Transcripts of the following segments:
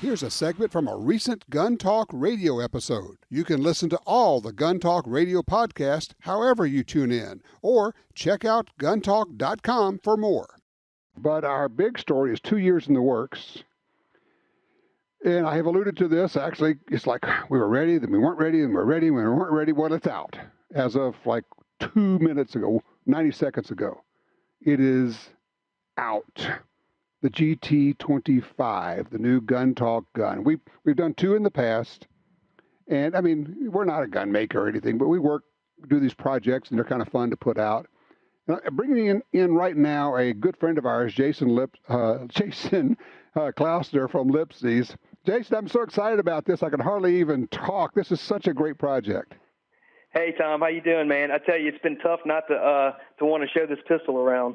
Here's a segment from a recent Gun Talk radio episode. You can listen to all the Gun Talk radio podcasts however you tune in, or check out guntalk.com for more. But our big story is 2 years in the works. And I have alluded to this. Actually, it's like we were ready, then we weren't ready, and we're ready, when we weren't ready. Well, it's out as of like 2 minutes ago, 90 seconds ago. It is out. The GT25, the new Gun Talk gun. We've done two in the past. And, I mean, we're not a gun maker or anything, but we do these projects, and they're kind of fun to put out. Bringing in right now a good friend of ours, Jason Klausner from Lipsy's. Jason, I'm so excited about this, I can hardly even talk. This is such a great project. Hey, Tom, how you doing, man? I tell you, it's been tough not to want to show this pistol around.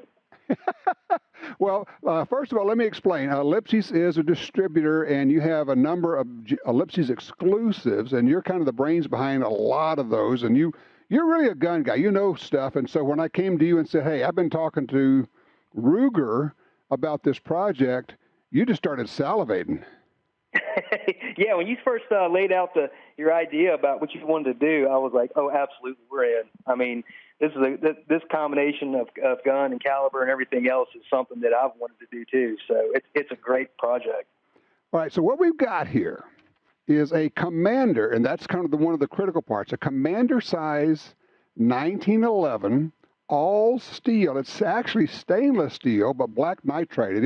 Well, first of all, let me explain. Lipsy's is a distributor, and you have a number of Lipsy's exclusives, and you're kind of the brains behind a lot of those, and you're really a gun guy. You know stuff, and so when I came to you and said, hey, I've been talking to Ruger about this project, you just started salivating. Yeah, when you first laid out your idea about what you wanted to do, I was like, oh, absolutely, we're in. I mean, this combination of gun and caliber and everything else is something that I've wanted to do too. So it's a great project. All right, so what we've got here is a Commander, and that's kind of one of the critical parts, a Commander size 1911 all steel. It's actually stainless steel, but black nitride. And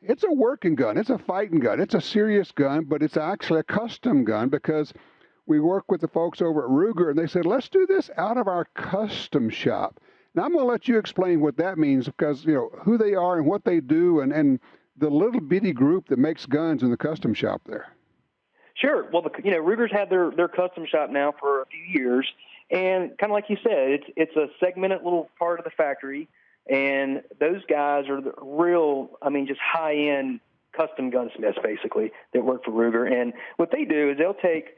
it's a working gun. It's a fighting gun. It's a serious gun, but it's actually a custom gun because we work with the folks over at Ruger, and they said, let's do this out of our custom shop. Now, I'm going to let you explain what that means because, you know, who they are and what they do and the little bitty group that makes guns in the custom shop there. Sure. Well, Ruger's had their custom shop now for a few years, and kind of like you said, it's a segmented little part of the factory, and those guys are the real, just high-end custom gunsmiths, basically, that work for Ruger. And what they do is they'll take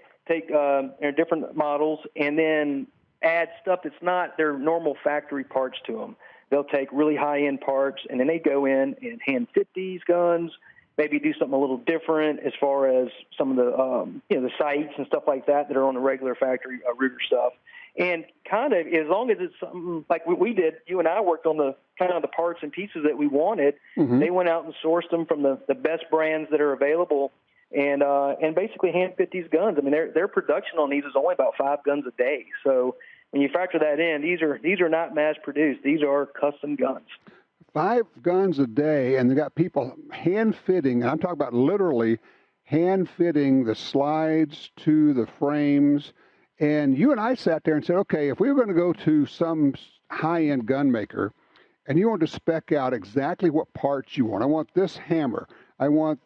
different models and then add stuff that's not their normal factory parts to them. They'll take really high-end parts, and then they go in and hand fit these guns, maybe do something a little different as far as some of the the sights and stuff like that are on the regular factory Ruger stuff. And kind of, as long as it's something like we did, you and I worked on the kind of the parts and pieces that we wanted. Mm-hmm. They went out and sourced them from the best brands that are available, and basically hand fit these guns. I mean, their production on these is only about 5 guns a day. So when you factor that in, these are not mass produced. These are custom guns. 5 guns a day, and they got people hand fitting. And I'm talking about literally hand fitting the slides to the frames. And you and I sat there and said, okay, if we were going to go to some high-end gun maker and you want to spec out exactly what parts you want, I want this hammer, I want,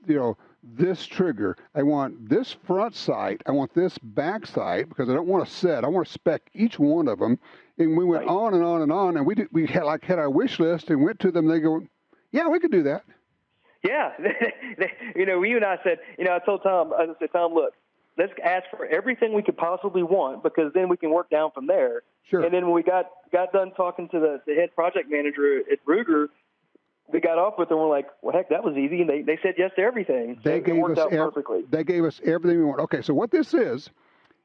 this trigger, I want this front sight, I want this back sight, because I don't want a set. I want to spec each one of them. And we went on and on and on, and we had our wish list and went to them, and they go, yeah, we could do that. Yeah. You and I said, I told Tom, Tom, look, let's ask for everything we could possibly want, because then we can work down from there. Sure. And then when we got done talking to the head project manager at Ruger, we got off with them. We're like, well, heck, that was easy. And they said yes to everything. It worked out perfectly. They gave us everything we want. Okay, so what this is,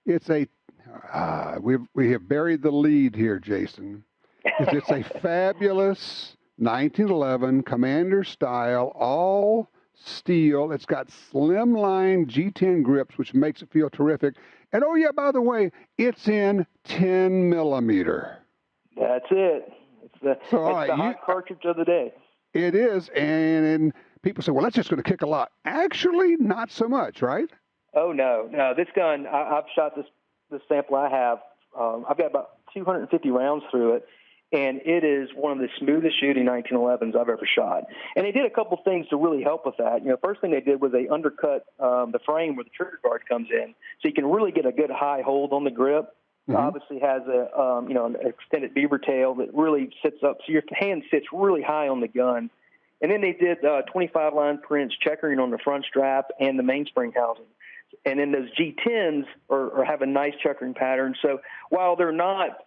it's we have buried the lead here, Jason. It's a fabulous 1911 Commander style, all steel. It's got slimline G10 grips, which makes it feel terrific. And oh yeah, by the way, it's in 10 millimeter. That's it. It's the hot cartridge of the day. It is, and people say, well, that's just going to kick a lot. Actually, not so much, right? Oh no. This gun, I've shot this sample I have. I've got about 250 rounds through it. And it is one of the smoothest shooting 1911s I've ever shot. And they did a couple things to really help with that. First thing they did was they undercut the frame where the trigger guard comes in, so you can really get a good high hold on the grip. Mm-hmm. It obviously has an extended beaver tail that really sits up, so your hand sits really high on the gun. And then they did 25 line prints checkering on the front strap and the mainspring housing. And then those G10s are have a nice checkering pattern. So while they're not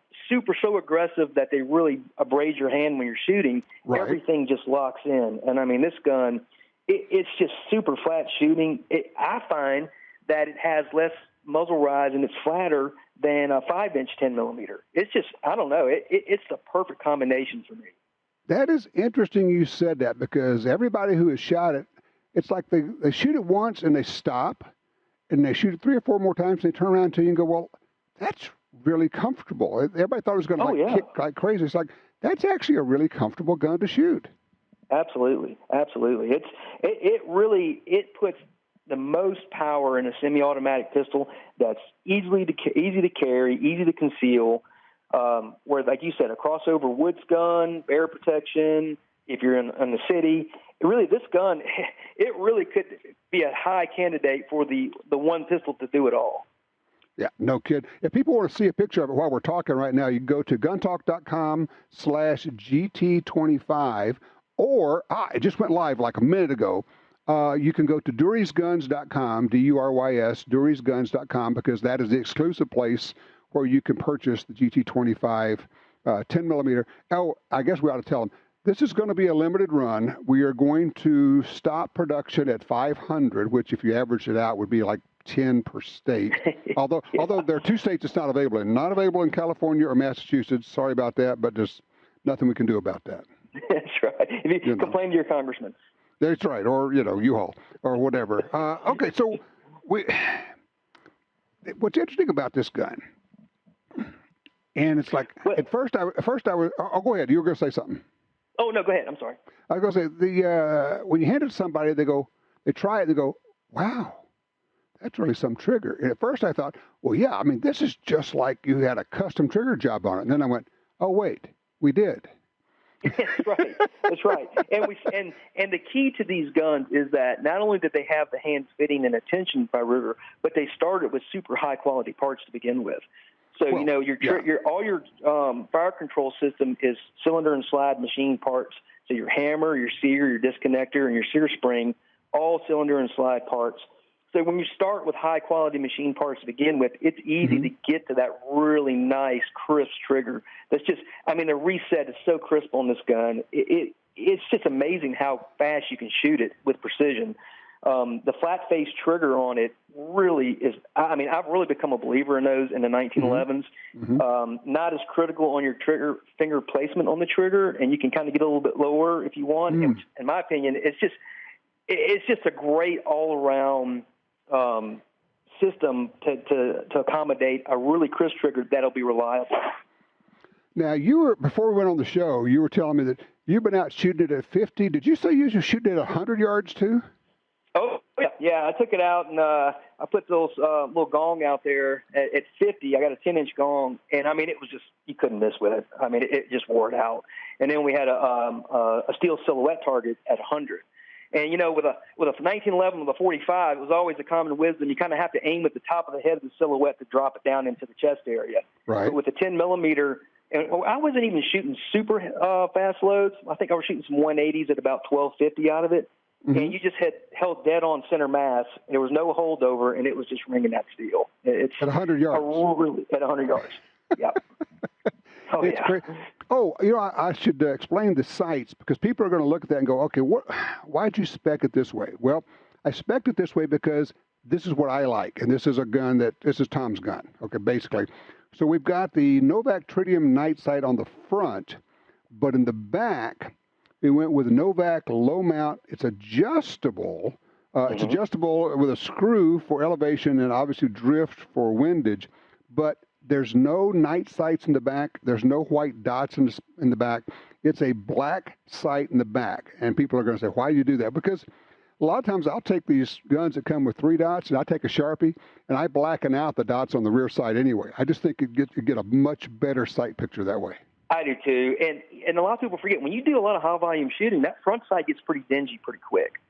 so aggressive that they really abrade your hand when you're shooting, right, everything just locks in. And I mean, this gun it's just super flat shooting. I find that it has less muzzle rise and it's flatter than a 5-inch 10 millimeter. It's just, I don't know. It's the perfect combination for me. That is interesting you said that, because everybody who has shot it, it's like they shoot it once and they stop, and they shoot it 3 or 4 more times, and they turn around to you and go, well, that's really comfortable. Everybody thought it was going to kick like crazy. It's like, that's actually a really comfortable gun to shoot. Absolutely. It really puts the most power in a semi-automatic pistol that's easy to carry, easy to conceal. Where, like you said, a crossover woods gun, bear protection. If you're in the city, this gun, it really could be a high candidate for the one pistol to do it all. Yeah, no kid. If people want to see a picture of it while we're talking right now, you can go to guntalk.com/GT25, or it just went live like a minute ago. You can go to DurysGuns.com, DURYS, DurysGuns.com, because that is the exclusive place where you can purchase the GT25 10 millimeter. Oh, I guess we ought to tell them, this is going to be a limited run. We are going to stop production at 500, which if you average it out would be like 10 per state. Although there are 2 states it's not available in. Not available in California or Massachusetts. Sorry about that, but there's nothing we can do about that. That's right. If you complain to your congressman. That's right, or U-Haul or whatever. Okay, so what's interesting about this gun, and it's like at first I was. Oh, go ahead. You were going to say something. Oh no, go ahead. I'm sorry. I was going to say when you hand it to somebody, they try it, and they go, "Wow, that's really some trigger." And at first I thought, well, yeah, I mean, this is just like you had a custom trigger job on it. And then I went, oh wait, we did. That's right. And the key to these guns is that not only did they have the hands fitting and attention by Ruger, but they started with super high quality parts to begin with. So all your fire control system is cylinder and slide machine parts. So your hammer, your sear, your disconnector, and your sear spring, all cylinder and slide parts. So when you start with high quality machine parts to begin with, it's easy to get to that really nice, crisp trigger. That's just, I mean, the reset is so crisp on this gun. It's just amazing how fast you can shoot it with precision. The flat face trigger on it really is, I mean, I've really become a believer in those in the 1911s. Not as critical on your trigger finger placement on the trigger, and you can kind of get a little bit lower if you want. And in my opinion, it's just a great all around system to accommodate a really crisp trigger that'll be reliable. Now, before we went on the show, you were telling me that you've been out shooting it at 50. Did you say you were shooting it at 100 yards too? Oh, yeah. I took it out and I put those little gong out there at 50. I got a 10-inch gong, and I mean, it was just, you couldn't miss with it. I mean, it just wore it out. And then we had a steel silhouette target at 100. And, with a 1911 with a 45, it was always a common wisdom. You kind of have to aim at the top of the head of the silhouette to drop it down into the chest area. Right. But with the 10 millimeter, and I wasn't even shooting super fast loads. I think I was shooting some 180s at about 1250 out of it. And you just held dead on center mass. There was no holdover, and it was just ringing that steel. It's at 100 yards. At 100 yards. Yeah. Oh, it's great. Oh, I should explain the sights, because people are going to look at that and go, okay, why'd you spec it this way? Well, I spec'd it this way because this is what I like, and this is this is Tom's gun, okay, basically. So we've got the Novak Tritium night sight on the front, but in the back, we went with Novak low mount. It's adjustable. It's adjustable with a screw for elevation and obviously drift for windage, but there's no night sights in the back. There's no white dots in the back. It's a black sight in the back. And people are going to say, why do you do that? Because a lot of times I'll take these guns that come with 3 dots, and I take a Sharpie, and I blacken out the dots on the rear sight anyway. I just think you get a much better sight picture that way. I do too. And a lot of people forget, when you do a lot of high volume shooting, that front sight gets pretty dingy pretty quick.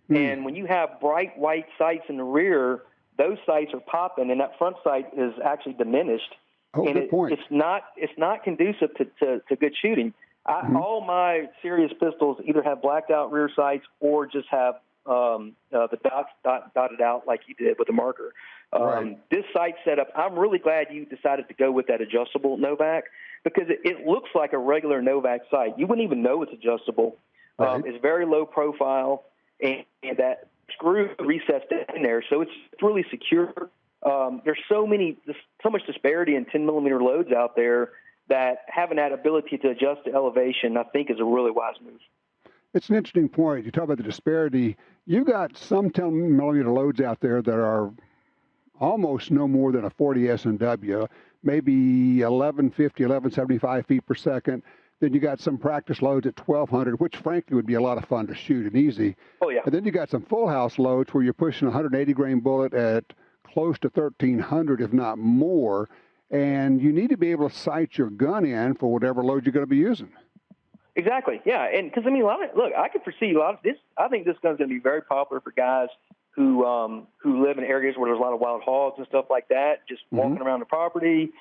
And when you have bright white sights in the rear, those sights are popping, and that front sight is actually diminished. Oh, and good point. It's not conducive to good shooting. All my serious pistols either have blacked out rear sights or just have the dots dotted out like you did with the marker. Right. This sight setup, I'm really glad you decided to go with that adjustable Novak, because it looks like a regular Novak sight. You wouldn't even know it's adjustable. Right. It's very low profile. and that screw recessed in there, so it's really secure. There's so much disparity in 10 millimeter loads out there that having that ability to adjust to elevation, I think, is a really wise move. It's an interesting point. You talk about the disparity. You got some 10 millimeter loads out there that are almost no more than a 40 S&W, maybe 1150, 1175 feet per second. Then you got some practice loads at 1200, which frankly would be a lot of fun to shoot and easy. Oh, yeah. And then you got some full house loads where you're pushing a 180 grain bullet at close to 1300, if not more. And you need to be able to sight your gun in for whatever load you're going to be using. Exactly, yeah. And because, I mean, look, I could foresee a lot of this. I think this gun's going to be very popular for guys who live in areas where there's a lot of wild hogs and stuff like that, just walking around the property.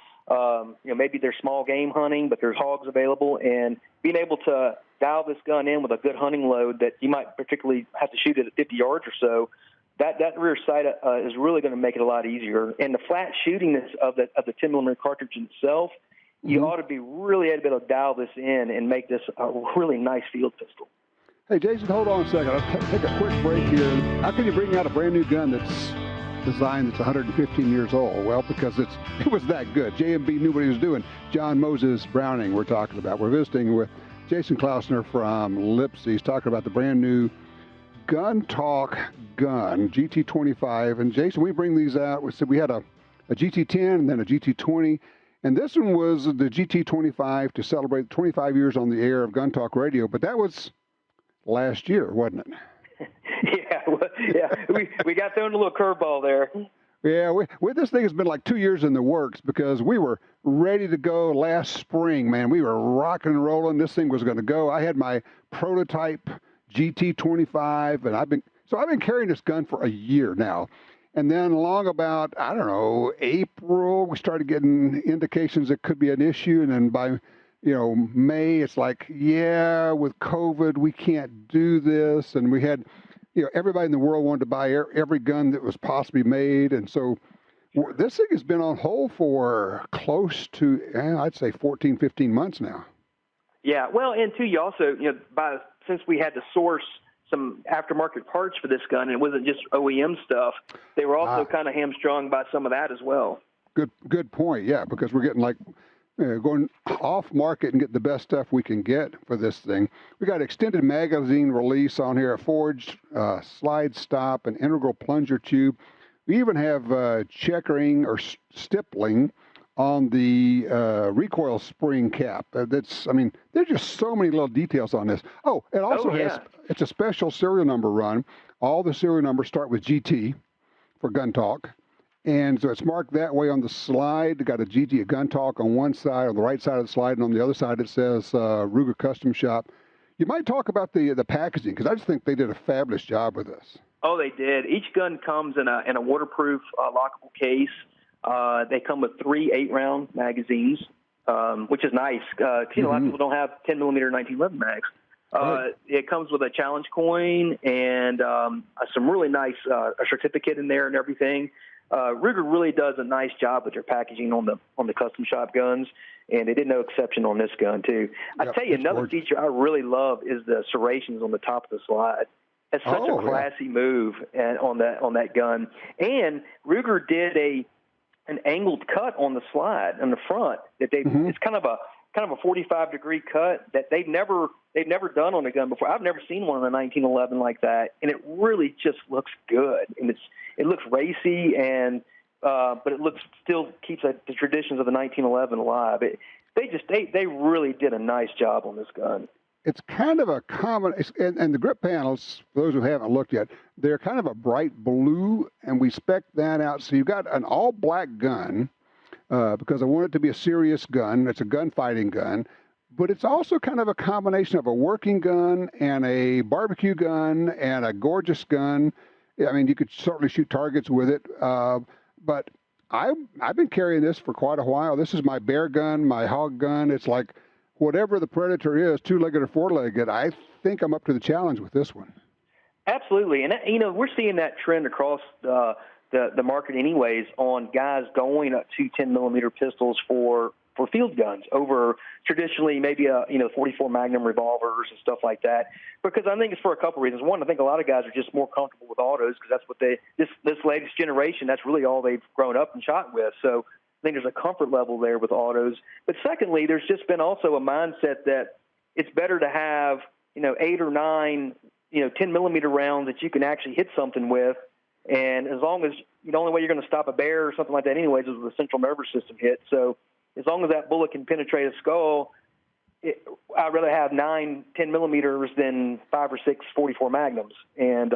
Maybe there's small game hunting, but there's hogs available, and being able to dial this gun in with a good hunting load that you might particularly have to shoot it at 50 yards or so, that rear sight is really going to make it a lot easier. And the flat shootingness of the 10 millimeter cartridge itself, you ought to be really able to dial this in and make this a really nice field pistol. Hey, Jason, hold on a second. I'll take a quick break here. How can you bring out a brand new gun that's designed that's 115 years old? Well, because it was that good. JMB knew what he was doing. John Moses Browning we're talking about. We're visiting with Jason Klausner from Lipsy. He's talking about the brand new Gun Talk gun, GT25. And Jason, we bring these out. We said we had a GT10 and then a GT20. And this one was the GT25 to celebrate 25 years on the air of Gun Talk Radio. But that was last year, wasn't it? We got thrown a little curveball there. Yeah, this thing has been like 2 years in the works because we were ready to go last spring, man. We were rocking and rolling. This thing was going to go. I had my prototype GT25, and I've been carrying this gun for a year now. And then along about, I don't know, April, we started getting indications it could be an issue. And then by, May, it's like, yeah, with COVID, we can't do this. And we had, everybody in the world wanted to buy every gun that was possibly made. And so this thing has been on hold for close to, I'd say 14, 15 months now. Yeah, well, and too, you also, since we had to source some aftermarket parts for this gun, and it wasn't just OEM stuff, they were also kind of hamstrung by some of that as well. Good point, yeah, because we're getting going off market and get the best stuff we can get for this thing. We got extended magazine release on here, a forged slide stop, an integral plunger tube. We even have checkering or stippling on the recoil spring cap. There's just so many little details on this. Oh, it also has, it's a special serial number run. All the serial numbers start with GT for Gun Talk. And so it's marked that way on the slide. Got a GT, a Gun Talk on one side, on the right side of the slide, and on the other side it says Ruger Custom Shop. You might talk about the packaging, because I just think they did a fabulous job with this. Oh, they did. Each gun comes in a waterproof lockable case. They come with 3 8-round magazines, which is nice. A lot of people don't have 10 millimeter 1911 mags. Right. It comes with a challenge coin and some really nice a certificate in there and everything. Ruger really does a nice job with their packaging on the custom shop guns, and they did no exception on this gun too. I tell you, another feature I really love is the serrations on the top of the slide. It's such a classy move on that gun. And Ruger did an angled cut on the slide on the front that it's kind of a 45-degree cut that they've never done on a gun before. I've never seen one on a 1911 like that, and it really just looks good. And it looks racy, and but it still keeps the traditions of the 1911 alive. They really did a nice job on this gun. It's kind of a common, and the grip panels, for those who haven't looked yet, they're kind of a bright blue, and we spec that out. So you've got an all-black gun, because I want it to be a serious gun. It's a gunfighting gun, but it's also kind of a combination of a working gun and a barbecue gun and a gorgeous gun. I mean, you could certainly shoot targets with it, but I've been carrying this for quite a while. This is my bear gun, my hog gun. It's like whatever the Predator is, 2-legged or 4-legged, I think I'm up to the challenge with this one. Absolutely. And, we're seeing that trend across the market anyways on guys going up to 10-millimeter pistols for for field guns over traditionally maybe 44 Magnum revolvers and stuff like that. Because I think it's for a couple reasons. One, I think a lot of guys are just more comfortable with autos because that's what this latest generation, that's really all they've grown up and shot with. So I think there's a comfort level there with autos. But secondly, there's just been also a mindset that it's better to have 8 or 9 10 millimeter rounds that you can actually hit something with. And as long as the only way you're going to stop a bear or something like that anyways is with a central nervous system hit. So as long as that bullet can penetrate a skull, I'd rather have 9 10 millimeters than 5 or 6 44 Magnums. And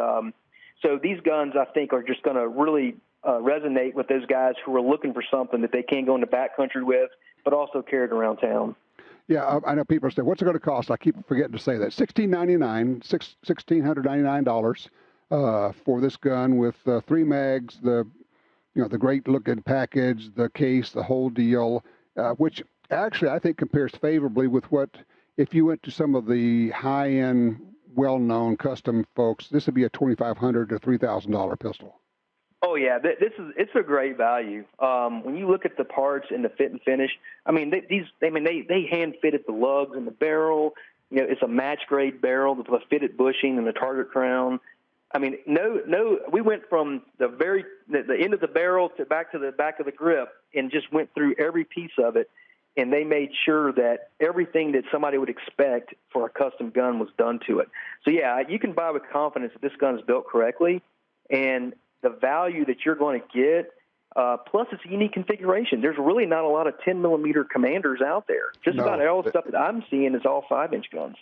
so these guns, I think, are just going to really resonate with those guys who are looking for something that they can go into backcountry with, but also carry it around town. Yeah, I know people say, what's it going to cost? I keep forgetting to say that. $1,699 for this gun with 3 mags, the great looking package, the case, the whole deal, which actually I think compares favorably with what, if you went to some of the high-end, well-known custom folks, this would be a $2,500 to $3,000 pistol. Oh yeah, it's a great value. When you look at the parts and the fit and finish, I mean they hand fitted the lugs and the barrel. It's a match grade barrel with a fitted bushing and the target crown. I mean, we went from the end of the barrel to back to the back of the grip and just went through every piece of it, and they made sure that everything that somebody would expect for a custom gun was done to it. So yeah, you can buy with confidence that this gun is built correctly, and the value that you're going to get, plus it's a unique configuration. There's really not a lot of 10 millimeter commanders out there. About all the stuff that I'm seeing is all 5-inch guns.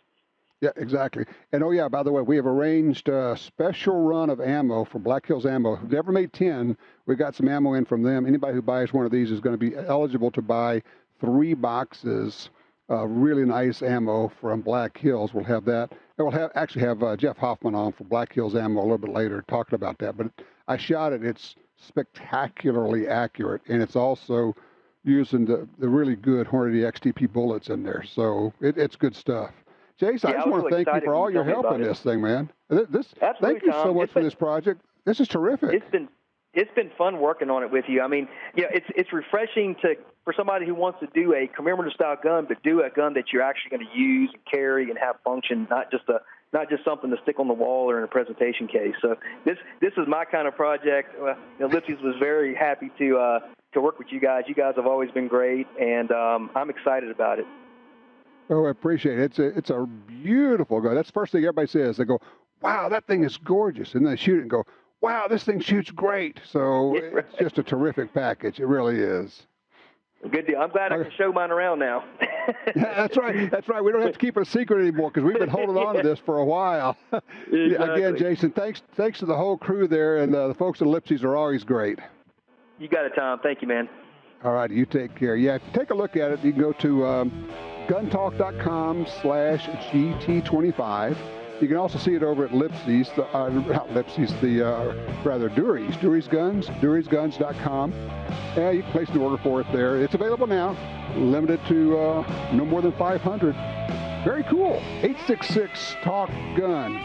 Yeah, exactly. And oh yeah, by the way, we have arranged a special run of ammo from Black Hills Ammo. Who've never made 10. We got some ammo in from them. Anybody who buys one of these is going to be eligible to buy 3 boxes of really nice ammo from Black Hills. We'll have that. And we'll actually have Jeff Hoffman on from Black Hills Ammo a little bit later talking about that. But I shot it. It's spectacularly accurate, and it's also using the really good Hornady XTP bullets in there. So it's good stuff. Jason, I just want to thank you for all your help on this thing, man. Thank you so much for this project. This is terrific. It's been fun working on it with you. I mean, it's refreshing for somebody who wants to do a commemorative style gun, but do a gun that you're actually going to use and carry and have function, not just something to stick on the wall or in a presentation case. So this is my kind of project. Lipsy's was very happy to work with you guys. You guys have always been great, and I'm excited about it. Oh, I appreciate it. It's a beautiful gun. That's the first thing everybody says. They go, wow, that thing is gorgeous. And they shoot it and go, wow, this thing shoots great. So it's just a terrific package. It really is. Good deal. I'm glad I can show mine around now. Yeah, that's right. That's right. We don't have to keep it a secret anymore because we've been holding on to this for a while. Exactly. Again, Jason, thanks to the whole crew there, and the folks at Lipsy's are always great. You got it, Tom. Thank you, man. All right. You take care. Yeah, take a look at it. You can go to guntalk.com/GT25. You can also see it over at Lipsy's, Dury's Guns, Dury'sGuns.com. Yeah, you can place an order for it there. It's available now, limited to no more than 500. Very cool. 866 Talk Gun.